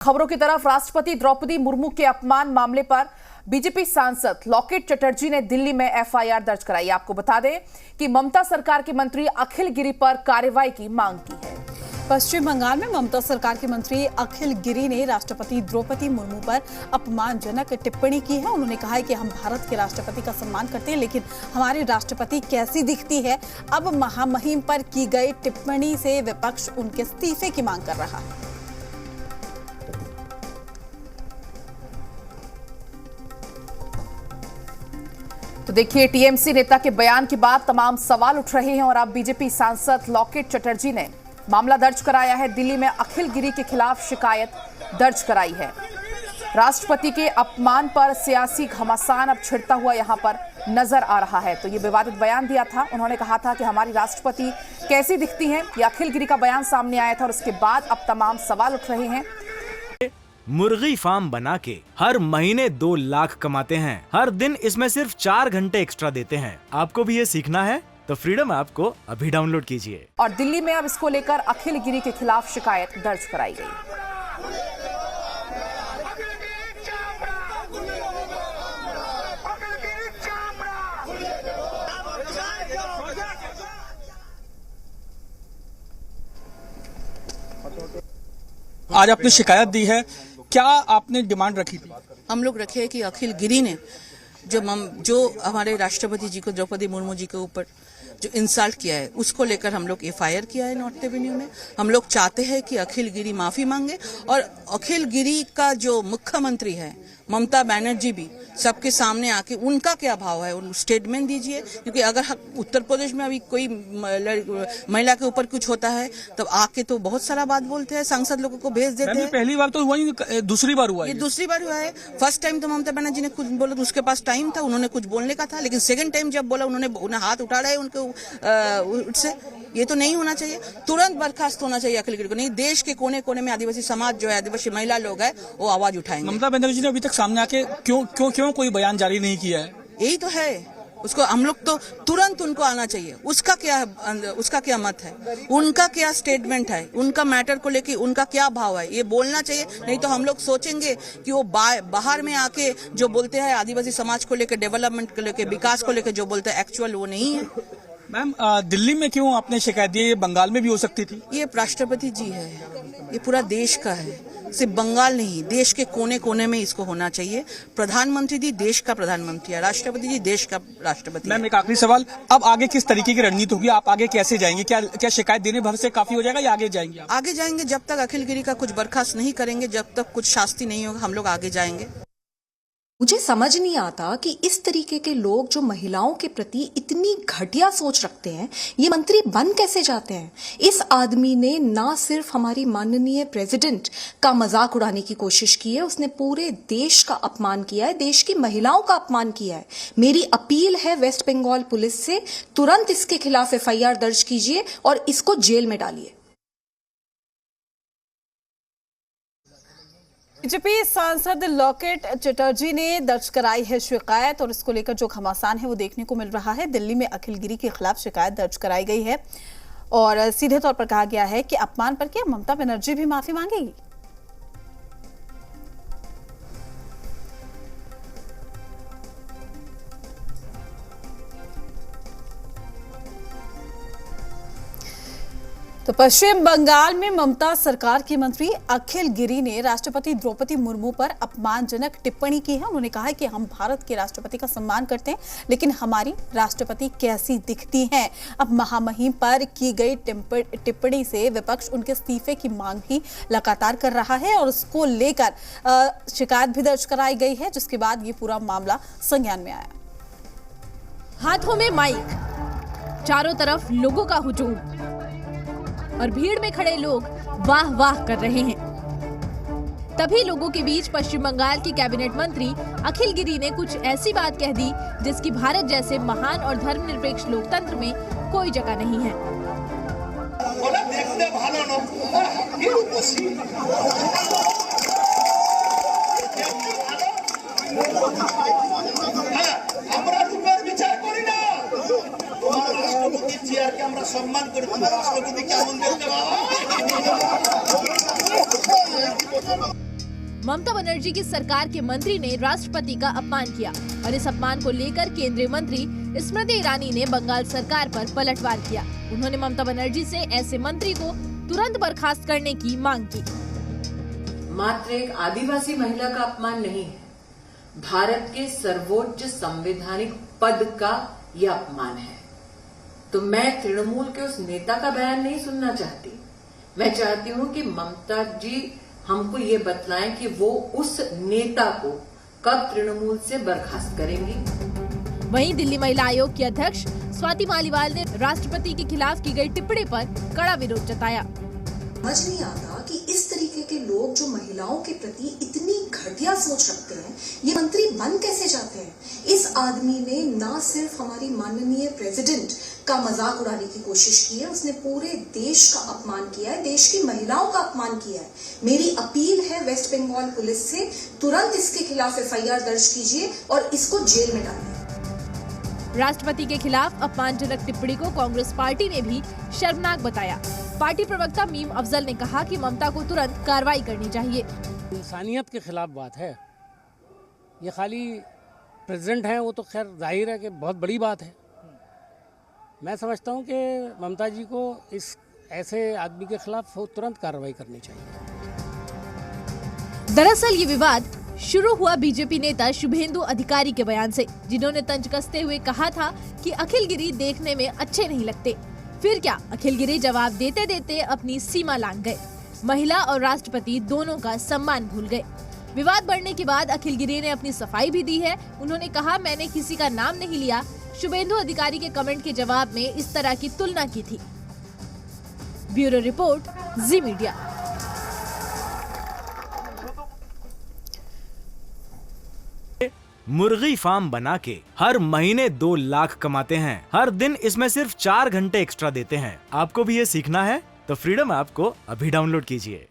खबरों की तरफ राष्ट्रपति द्रौपदी मुर्मू के अपमान मामले पर बीजेपी सांसद लॉकेट चटर्जी ने दिल्ली में एफआईआर दर्ज कराई। आपको बता दें कि ममता सरकार के मंत्री अखिल गिरी पर कार्रवाई की मांग की है। पश्चिम बंगाल में ममता सरकार के मंत्री अखिल गिरी ने राष्ट्रपति द्रौपदी मुर्मू पर अपमानजनक टिप्पणी की है। उन्होंने कहा है कि हम भारत के राष्ट्रपति का सम्मान करते हैं, लेकिन हमारी राष्ट्रपति कैसी दिखती है। अब महामहिम पर की गई टिप्पणी से विपक्ष उनके इस्तीफे की मांग कर रहा है। तो देखिए, टीएमसी नेता के बयान के बाद तमाम सवाल उठ रहे हैं और अब बीजेपी सांसद लॉकेट चटर्जी ने मामला दर्ज कराया है। दिल्ली में अखिल गिरी के खिलाफ शिकायत दर्ज कराई है। राष्ट्रपति के अपमान पर सियासी घमासान अब छिड़ता हुआ यहां पर नजर आ रहा है। तो ये विवादित बयान दिया था। उन्होंने कहा था कि हमारी राष्ट्रपति कैसी दिखती हैं। ये अखिल गिरी का बयान सामने आया था और उसके बाद अब तमाम सवाल उठ रहे हैं। मुर्गी फार्म बना के हर महीने 2 लाख कमाते हैं। हर दिन इसमें सिर्फ 4 घंटे एक्स्ट्रा देते हैं। आपको भी ये सीखना है तो फ्रीडम ऐप को अभी डाउनलोड कीजिए। और दिल्ली में अब इसको लेकर अखिल गिरी के खिलाफ शिकायत दर्ज कराई गई। आज आपने शिकायत दी है, क्या आपने डिमांड रखी थी? हम लोग रखे हैं कि अखिल गिरी ने जो हमारे राष्ट्रपति जी को, द्रौपदी मुर्मू जी के ऊपर जो इंसल्ट किया है, उसको लेकर हम लोग एफआईआर किया है नॉर्थ एवेन्यू में। हम लोग चाहते हैं कि अखिल गिरी माफी मांगे और अखिल गिरी का जो मुख्यमंत्री है ममता बनर्जी भी सबके सामने आके उनका क्या भाव है उन स्टेटमेंट दीजिए। क्योंकि अगर उत्तर प्रदेश में अभी कोई महिला के ऊपर कुछ होता है तब आके तो बहुत सारा बात बोलते हैं, सांसद लोगों को भेज देते हैं। पहली बार तो हुआ नहीं, दूसरी बार हुआ ये दूसरी बार हुआ है। फर्स्ट टाइम तो ममता बनर्जी ने कुछ बोला तो उसके पास टाइम था, उन्होंने कुछ बोलने का था, लेकिन सेकंड टाइम जब बोला उन्होंने हाथ उठा रहा है उनसे। ये तो नहीं होना चाहिए, तुरंत बर्खास्त होना चाहिए अखिल गिरी को। नहीं, देश के कोने कोने में आदिवासी समाज जो है, आदिवासी महिला लोग है, वो आवाज उठाएंगे। ममता बनर्जी ने अभी तक सामने आके क्यों कोई बयान जारी नहीं किया है? यही तो है, उसको हम लोग तो तुरंत उनको आना चाहिए। उसका क्या मत है, उनका क्या स्टेटमेंट है, उनका मैटर को लेके उनका क्या भाव है, ये बोलना चाहिए। नहीं तो हम लोग सोचेंगे कि वो बाहर में आके जो बोलते हैं आदिवासी समाज को लेकर, डेवलपमेंट को लेकर, विकास को लेकर जो बोलते हैं, एक्चुअल वो नहीं है। मैम, दिल्ली में क्यों आपने शिकायत दी? ये बंगाल में भी हो सकती थी। ये राष्ट्रपति जी है, ये पूरा देश का है, सिर्फ बंगाल नहीं, देश के कोने कोने में इसको होना चाहिए। प्रधानमंत्री जी देश का प्रधानमंत्री है, राष्ट्रपति जी देश का राष्ट्रपति। मैम, एक आखिरी सवाल, अब आगे किस तरीके की रणनीति होगी? आप आगे कैसे जाएंगे? क्या शिकायत देने भर से काफी हो जाएगा या आगे जाएंगे आप? आगे जाएंगे जब तक अखिल गिरी का कुछ बर्खास्त नहीं करेंगे, जब तक कुछ शास्ति नहीं होगा, हम लोग आगे जाएंगे। मुझे समझ नहीं आता कि इस तरीके के लोग जो महिलाओं के प्रति इतनी घटिया सोच रखते हैं, ये मंत्री बन कैसे जाते हैं। इस आदमी ने ना सिर्फ हमारी माननीय प्रेसिडेंट का मजाक उड़ाने की कोशिश की है, उसने पूरे देश का अपमान किया है, देश की महिलाओं का अपमान किया है। मेरी अपील है वेस्ट बंगाल पुलिस से, तुरंत इसके खिलाफ एफआईआर दर्ज कीजिए और इसको जेल में डालिए। बीजेपी सांसद लॉकेट चटर्जी ने दर्ज कराई है शिकायत और इसको लेकर जो घमासान है वो देखने को मिल रहा है। दिल्ली में अखिल गिरी के खिलाफ शिकायत दर्ज कराई गई है और सीधे तौर पर कहा गया है कि अपमान पर क्या ममता बनर्जी भी माफी मांगेगी। तो पश्चिम बंगाल में ममता सरकार के मंत्री अखिल गिरी ने राष्ट्रपति द्रौपदी मुर्मू पर अपमानजनक टिप्पणी की है। उन्होंने कहा है कि हम भारत के राष्ट्रपति का सम्मान करते हैं, लेकिन हमारी राष्ट्रपति कैसी दिखती हैं। अब महामहिम पर की गई टिप्पणी से विपक्ष उनके इस्तीफे की मांग भी लगातार कर रहा है और उसको लेकर शिकायत भी दर्ज कराई गई है, जिसके बाद ये पूरा मामला संज्ञान में आया। हाथों में माइक, चारों तरफ लोगों का हुजूम और भीड़ में खड़े लोग वाह वाह कर रहे हैं। तभी लोगों के बीच पश्चिम बंगाल की कैबिनेट मंत्री अखिल गिरी ने कुछ ऐसी बात कह दी जिसकी भारत जैसे महान और धर्मनिरपेक्ष लोकतंत्र में कोई जगह नहीं है। চেয়ারকে আমরা সম্মান করি, রাষ্ট্রপতি কেমন দেখতে বাবা। ममता बनर्जी की सरकार के मंत्री ने राष्ट्रपति का अपमान किया और इस अपमान को लेकर केंद्रीय मंत्री स्मृति ईरानी ने बंगाल सरकार पर पलटवार किया। उन्होंने ममता बनर्जी से ऐसे मंत्री को तुरंत बर्खास्त करने की मांग की। मात्र एक आदिवासी महिला का अपमान नहीं है, भारत के सर्वोच्च संवैधानिक पद का यह अपमान है। तो मैं तृणमूल के उस नेता का बयान नहीं सुनना चाहती। मैं चाहती हूं कि ममता जी हमको ये बतलाएं कि वो उस नेता को कब तृणमूल से बर्खास्त करेंगी। वहीं दिल्ली महिला आयोग की अध्यक्ष स्वाति मालीवाल ने राष्ट्रपति के खिलाफ की गई टिप्पणी पर कड़ा विरोध जताया। समझ नहीं आता कि इस तरीके के लोग जो महिलाओं के प्रति इतनी घटिया सोच रखते हैं, ये मंत्री बन कैसे जाते हैं। इस आदमी ने ना सिर्फ हमारी माननीय प्रेसिडेंट का मजाक उड़ाने की कोशिश की है, उसने पूरे देश का अपमान किया है, देश की महिलाओं का अपमान किया है। मेरी अपील है वेस्ट बंगाल पुलिस से, तुरंत इसके खिलाफ FIR दर्ज कीजिए और इसको जेल में डालिए। राष्ट्रपति के खिलाफ अपमानजनक टिप्पणी को कांग्रेस पार्टी ने भी शर्मनाक बताया। पार्टी प्रवक्ता मीम अफजल ने कहा कि ममता को तुरंत कार्रवाई करनी चाहिए। इंसानियत के खिलाफ बात है। ये खाली प्रेसिडेंट हैं, वो तो खैर जाहिर है कि बहुत बड़ी बात है। मैं समझता हूँ कि ममता जी को इस ऐसे आदमी के खिलाफ तुरंत कार्रवाई करनी चाहिए। दरअसल ये विवाद शुरू हुआ बीजेपी नेता शुभेंदु अधिकारी के बयान से, जिन्होंने तंज कसते हुए कहा था कि अखिल गिरी देखने में अच्छे नहीं लगते। फिर क्या, अखिल गिरी जवाब देते देते अपनी सीमा लांघ गए। महिला और राष्ट्रपति दोनों का सम्मान भूल गए। विवाद बढ़ने के बाद अखिल गिरी ने अपनी सफाई भी दी है। उन्होंने कहा, मैंने किसी का नाम नहीं लिया। शुभेंदु अधिकारी के कमेंट के जवाब में इस तरह की तुलना की थी। ब्यूरो रिपोर्ट, जी मीडिया। मुर्गी फार्म बना के हर महीने 2 लाख कमाते हैं। हर दिन इसमें सिर्फ 4 घंटे एक्स्ट्रा देते हैं। आपको भी ये सीखना है तो फ्रीडम ऐप को अभी डाउनलोड कीजिए।